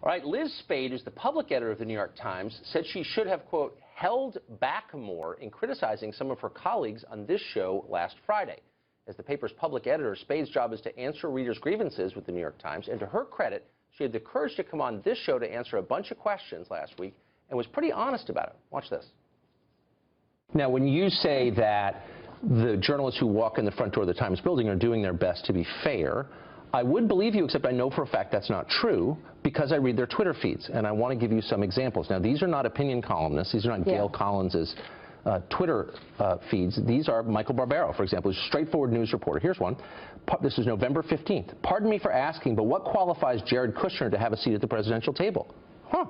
All right, Liz Spayd, who's the public editor of the New York Times, said she should have, quote, held back more in criticizing some of her colleagues on this show last Friday. As the paper's public editor, Spayd's job is to answer readers' grievances with the New York Times, and to her credit, she had the courage to come on this show to answer a bunch of questions last week and was pretty honest about it. Watch this. Now, when you say that the journalists who walk in the front door of the Times building are doing their best to be fair, I would believe you, except I know for a fact that's not true because I read their Twitter feeds, and I want to give you some examples. Now, these are not opinion columnists. These are not Gail Collins's Twitter feeds. These are Michael Barbaro, for example, who's a straightforward news reporter. Here's one. This is November 15th. Pardon me for asking, but what qualifies Jared Kushner to have a seat at the presidential table? Huh.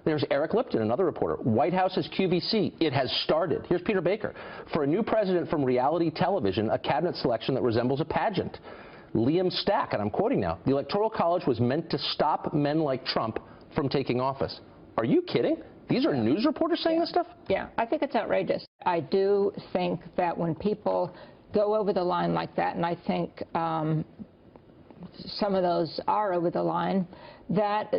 There's Eric Lipton, another reporter. White House's QVC. It has started. Here's Peter Baker. For a new president from reality television, a cabinet selection that resembles a pageant. Liam Stack, and I'm quoting now, the Electoral College was meant to stop men like Trump from taking office. Are you kidding? These are news reporters saying this stuff? Yeah, I think it's outrageous. I do think that when people go over the line like that, and I think some of those are over the line, that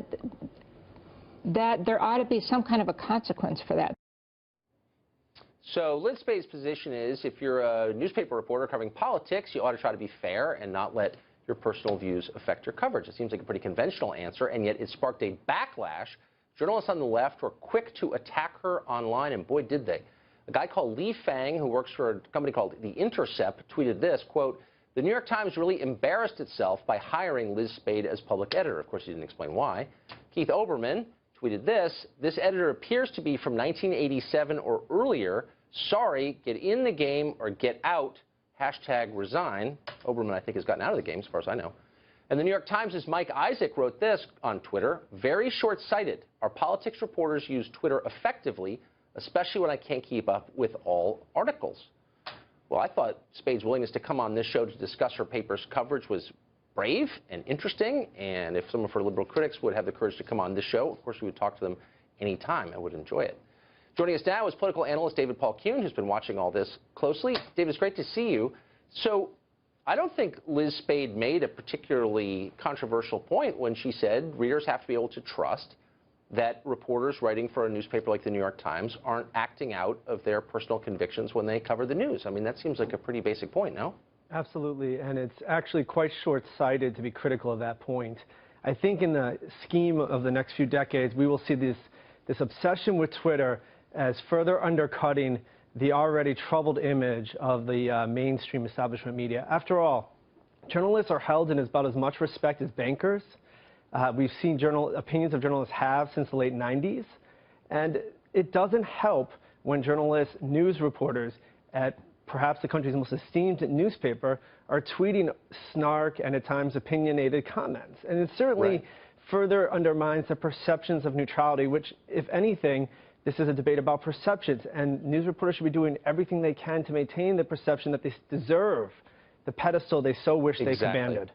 there ought to be some kind of a consequence for that. So Liz Spayd's position is if you're a newspaper reporter covering politics, you ought to try to be fair and not let your personal views affect your coverage. It seems like a pretty conventional answer, and yet it sparked a backlash. Journalists on the left were quick to attack her online, and boy, did they. A guy called Lee Fang, who works for a company called The Intercept, tweeted this, quote, "The New York Times really embarrassed itself by hiring Liz Spayd as public editor." Of course, he didn't explain why. Keith Olbermann tweeted this, "This editor appears to be from 1987 or earlier. Sorry, get in the game or get out. #resign. Olbermann, I think, has gotten out of the game, as far as I know. And the New York Times' Mike Isaac wrote this on Twitter, "Very short-sighted. Our politics reporters use Twitter effectively, especially when I can't keep up with all articles." Well, I thought Spayd's willingness to come on this show to discuss her paper's coverage was brave and interesting, and if some of her liberal critics would have the courage to come on this show, of course we would talk to them anytime. I would enjoy it. Joining us now is political analyst David Paul Kuhn, who's been watching all this closely. David, it's great to see you. So I don't think Liz Spayd made a particularly controversial point when she said readers have to be able to trust that reporters writing for a newspaper like the New York Times aren't acting out of their personal convictions when they cover the news. I mean, that seems like a pretty basic point, no? Absolutely, and it's actually quite short-sighted to be critical of that point. I think in the scheme of the next few decades, we will see this obsession with Twitter as further undercutting the already troubled image of the mainstream establishment media. After all, journalists are held in about as much respect as bankers. We've seen opinions of journalists have since the late 90s, and it doesn't help when journalists, news reporters at perhaps the country's most esteemed newspaper are tweeting snark and at times opinionated comments. And it certainly further undermines the perceptions of neutrality, which, if anything, this is a debate about perceptions, and news reporters should be doing everything they can to maintain the perception that they deserve the pedestal they so wish they commanded.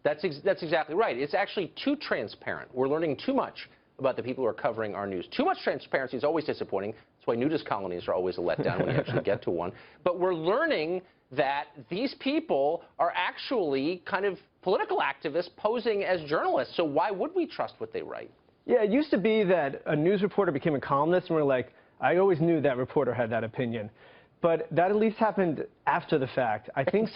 That's exactly right. It's actually too transparent. We're learning too much about the people who are covering our news. Too much transparency is always disappointing. That's why nudist colonies are always a letdown when you actually get to one. But we're learning that these people are actually kind of political activists posing as journalists. So why would we trust what they write? Yeah, it used to be that a news reporter became a columnist, and we're like, I always knew that reporter had that opinion. But that at least happened after the fact. I think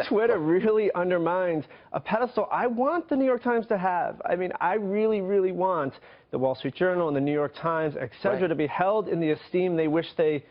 Twitter really undermines a pedestal I want the New York Times to have. I mean, I really, really want the Wall Street Journal and the New York Times, et cetera, to be held in the esteem they wish they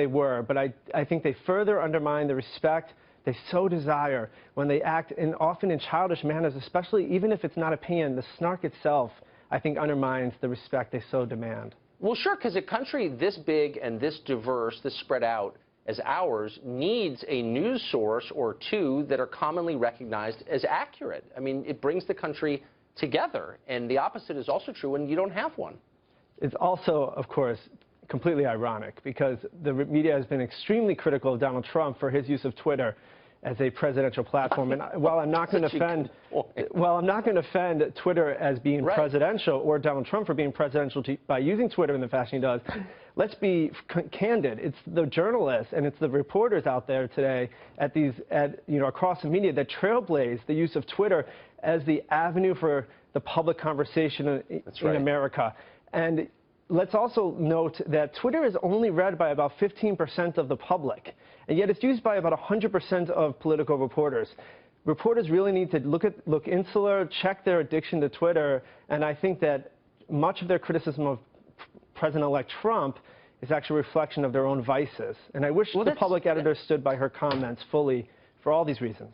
were. But I think they further undermine the respect they so desire when they act often in childish manners, especially even if it's not opinion. The snark itself, I think, undermines the respect they so demand. Well, sure, because a country this big and this diverse, this spread out as ours, needs a news source or two that are commonly recognized as accurate. I mean, it brings the country together, and the opposite is also true when you don't have one. It's also, of course, completely ironic because the media has been extremely critical of Donald Trump for his use of Twitter as a presidential platform. And while I'm not going to offend Twitter as being presidential or Donald Trump for being presidential by using Twitter in the fashion he does, let's be candid. It's the journalists and it's the reporters out there today across the media that trailblaze the use of Twitter as the avenue for the public conversation in America. And let's also note that Twitter is only read by about 15% of the public, and yet it's used by about 100% of political reporters. Reporters really need to look insular, check their addiction to Twitter, and I think that much of their criticism of President-elect Trump is actually a reflection of their own vices. And I wish the public editor stood by her comments fully for all these reasons.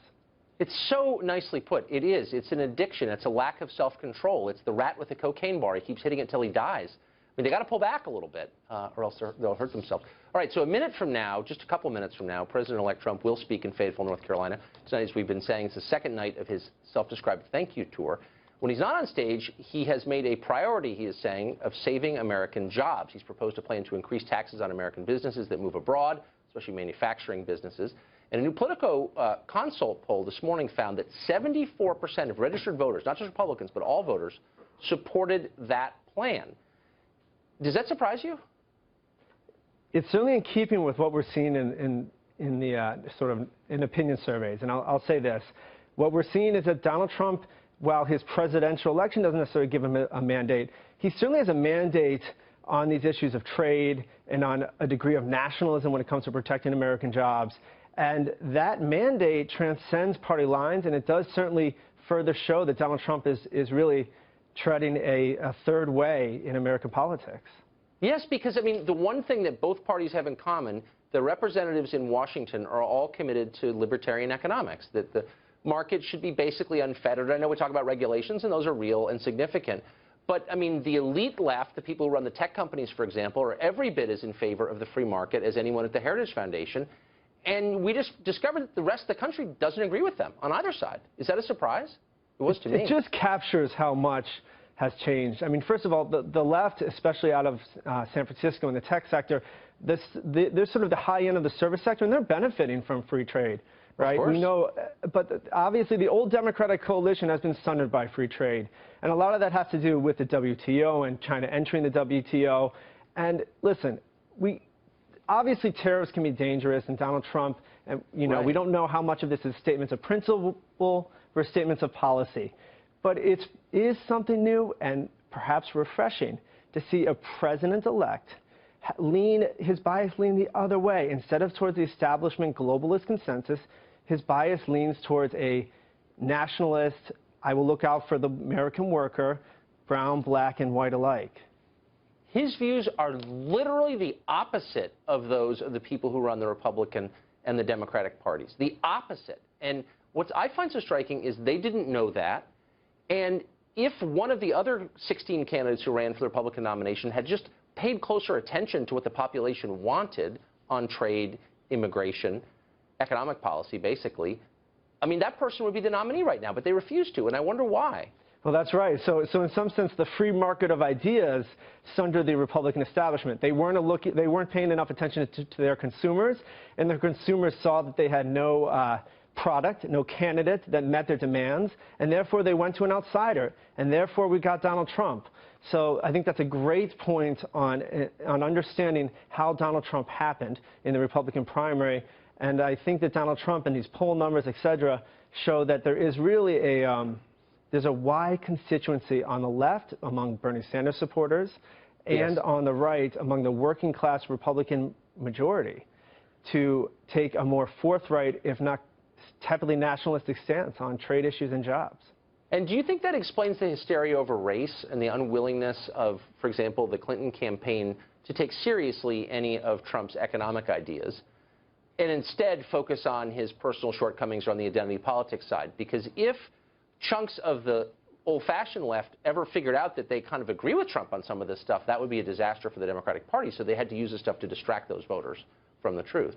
It's so nicely put. It is. It's an addiction. It's a lack of self-control. It's the rat with the cocaine bar. He keeps hitting it till he dies. I mean, they got to pull back a little bit, or else they'll hurt themselves. All right, so a minute from now, just a couple minutes from now, President-elect Trump will speak in Fayetteville, North Carolina. Tonight, as we've been saying, it's the second night of his self-described thank you tour. When he's not on stage, he has made a priority, he is saying, of saving American jobs. He's proposed a plan to increase taxes on American businesses that move abroad, especially manufacturing businesses. And a new Politico Consult poll this morning found that 74% of registered voters, not just Republicans, but all voters, supported that plan. Does that surprise you? It's certainly in keeping with what we're seeing in opinion surveys. And I'll say this. What we're seeing is that Donald Trump, while his presidential election doesn't necessarily give him a mandate, he certainly has a mandate on these issues of trade and on a degree of nationalism when it comes to protecting American jobs. And that mandate transcends party lines, and it does certainly further show that Donald Trump is really treading a third way in American politics. Yes, because, I mean, the one thing that both parties have in common, the representatives in Washington are all committed to libertarian economics, that the market should be basically unfettered. I know we talk about regulations, and those are real and significant. But, I mean, the elite left, the people who run the tech companies, for example, are every bit as in favor of the free market as anyone at the Heritage Foundation. And we just discovered that the rest of the country doesn't agree with them on either side. Is that a surprise? It was to me. It just captures how much has changed. I mean, first of all, the left, especially out of San Francisco in the tech sector, they're sort of the high end of the service sector, and they're benefiting from free trade, right? We know, but obviously the old Democratic coalition has been sundered by free trade, and a lot of that has to do with the WTO and China entering the WTO. And listen, obviously tariffs can be dangerous, and Donald Trump, and we don't know how much of this is statements of principle versus statements of policy. But it is something new and perhaps refreshing to see a president-elect his bias lean the other way. Instead of towards the establishment globalist consensus, his bias leans towards a nationalist, I will look out for the American worker, brown, black, and white alike. His views are literally the opposite of those of the people who run the Republican and the Democratic parties. The opposite. And what I find so striking is they didn't know that. And if one of the other 16 candidates who ran for the Republican nomination had just paid closer attention to what the population wanted on trade, immigration, economic policy, basically, I mean, that person would be the nominee right now, but they refuse to, and I wonder why. Well, that's right. So in some sense, the free market of ideas sundered the Republican establishment. They weren't paying enough attention to their consumers, and their consumers saw that they had no product, no candidate that met their demands, and therefore they went to an outsider, and therefore we got Donald Trump. So I think that's a great point on understanding how Donald Trump happened in the Republican primary, and I think that Donald Trump and these poll numbers, et cetera, show that there is really there's a wide constituency on the left among Bernie Sanders supporters and on the right among the working class Republican majority to take a more forthright, if not tepidly nationalistic stance on trade issues and jobs. And do you think that explains the hysteria over race and the unwillingness of, for example, the Clinton campaign to take seriously any of Trump's economic ideas and instead focus on his personal shortcomings on the identity politics side? Because if chunks of the old-fashioned left ever figured out that they kind of agree with Trump on some of this stuff, that would be a disaster for the Democratic Party. So they had to use this stuff to distract those voters from the truth.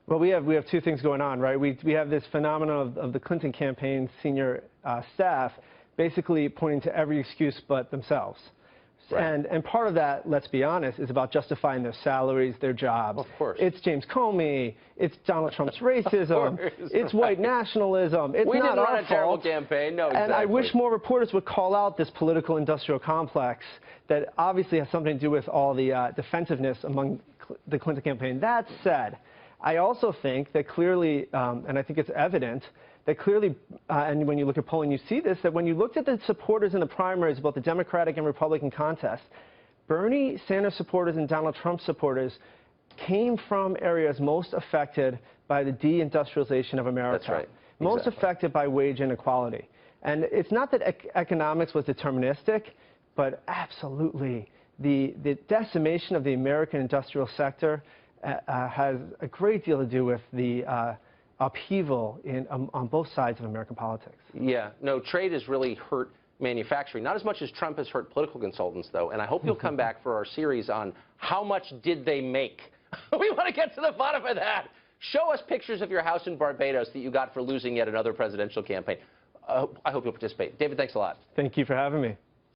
Well, we have two things going on, right? We have this phenomenon of the Clinton campaign senior staff basically pointing to every excuse but themselves. Right. And part of that, let's be honest, is about justifying their salaries, their jobs. Of course. It's James Comey. It's Donald Trump's racism. It's white nationalism. It's we not didn't our run a fault. terrible campaign. No, exactly. And I wish more reporters would call out this political industrial complex that obviously has something to do with all the defensiveness among the Clinton campaign. That said, I also think that clearly, and I think it's evident, that clearly, and when you look at polling, you see this, that when you looked at the supporters in the primaries, both the Democratic and Republican contest, Bernie Sanders supporters and Donald Trump supporters came from areas most affected by the deindustrialization of America. That's right. Most Exactly. affected by wage inequality. And it's not that economics was deterministic, but absolutely the decimation of the American industrial sector has a great deal to do with the upheaval on both sides of American politics. Yeah, no, trade has really hurt manufacturing. Not as much as Trump has hurt political consultants, though. And I hope you'll come back for our series on how much did they make. We want to get to the bottom of that. Show us pictures of your house in Barbados that you got for losing yet another presidential campaign. I hope you'll participate. David, thanks a lot. Thank you for having me.